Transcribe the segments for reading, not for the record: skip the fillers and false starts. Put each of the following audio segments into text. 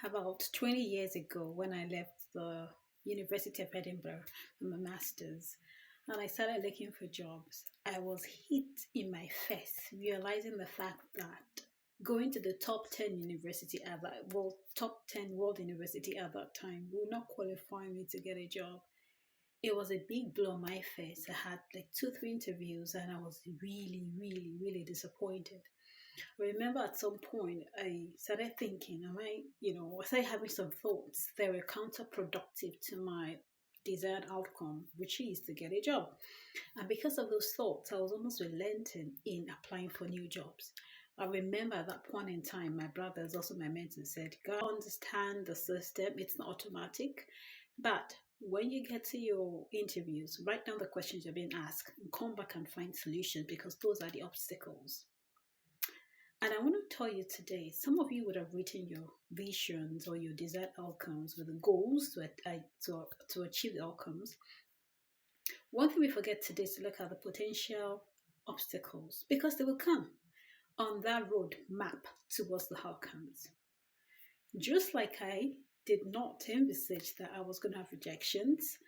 About 20 years ago, when I left the University of Edinburgh for my master's and I started looking for jobs, I was hit in my face, realizing the fact that going to the top 10 university at that top 10 world university at that time would not qualify me to get a job. It was a big blow on my face. I had like two, three interviews and I was really, really, really disappointed. I remember at some point I started thinking, I started having some thoughts that were counterproductive to my desired outcome, which is to get a job. And because of those thoughts, I was almost relenting in applying for new jobs. I remember at that point in time, my brother is also my mentor, said, "God, understand the system, it's not automatic. But when you get to your interviews, write down the questions you're being asked and come back and find solutions because those are the obstacles." And I want to tell you today, some of you would have written your visions or your desired outcomes with the goals to achieve the outcomes. One thing we forget today is to look at the potential obstacles because they will come on that road map towards the outcomes. Just like I did not envisage that I was going to have rejections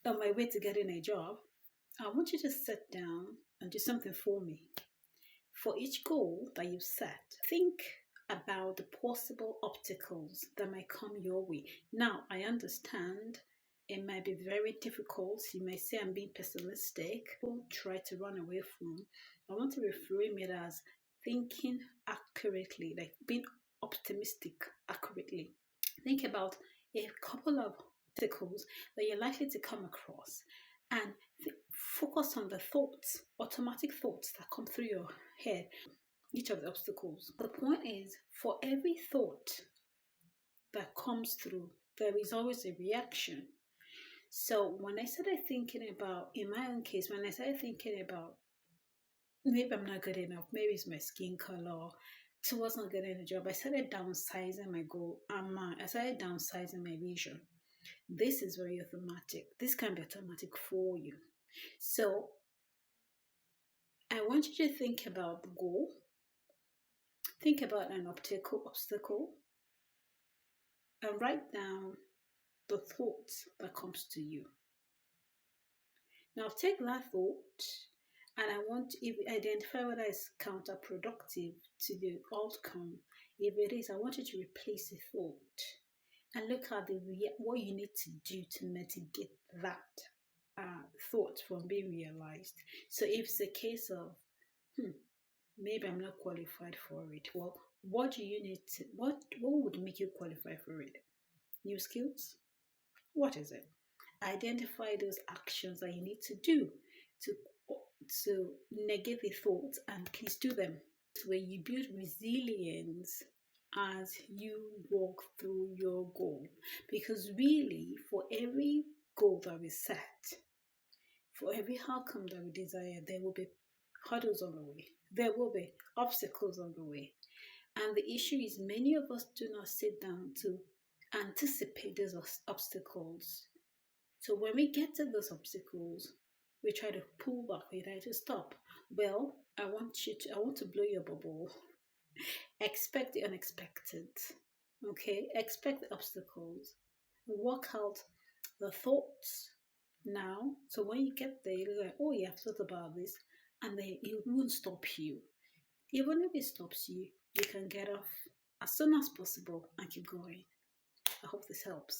on my way to getting a job, I want you to sit down and do something for me. For each goal that you set, think about the possible obstacles that might come your way. Now, I understand it might be very difficult. You may say I'm being pessimistic or try to run away from. I want to reframe it as thinking accurately, like being optimistic accurately. Think about a couple of obstacles that you're likely to come across and focus on the thoughts, automatic thoughts that come through your head, each of the obstacles. The point is, for every thought that comes through, there is always a reaction. So when I started thinking about, in my own case, when I started thinking about maybe I'm not good enough, maybe it's my skin color, towards not getting a job, I started downsizing my goal. I started downsizing my vision. This is very automatic. This can be automatic for you. So I want you to think about the goal. Think about an obstacle and write down the thoughts that comes to you. Now take that thought and I want to identify whether it's counterproductive to the outcome. If it is, I want you to replace the thought and look at what you need to do to mitigate that thought from being realized. So if it's a case of, maybe I'm not qualified for it, well, what do you need to, what would make you qualify for it? New skills? What is it? Identify those actions that you need to do to negate the thoughts and please do them. It's where you build resilience as you walk through your goal. Because really, for every goal that we set, for every outcome that we desire, there will be hurdles on the way. There will be obstacles on the way. And the issue is many of us do not sit down to anticipate those obstacles. So when we get to those obstacles, we try to pull back, we try to stop. Well, I want to blow your bubble. Expect the unexpected. Okay? Expect the obstacles. Work out the thoughts now. So when you get there, you're like, oh yeah, I've thought about this. And then it won't stop you. Even if it stops you, you can get off as soon as possible and keep going. I hope this helps.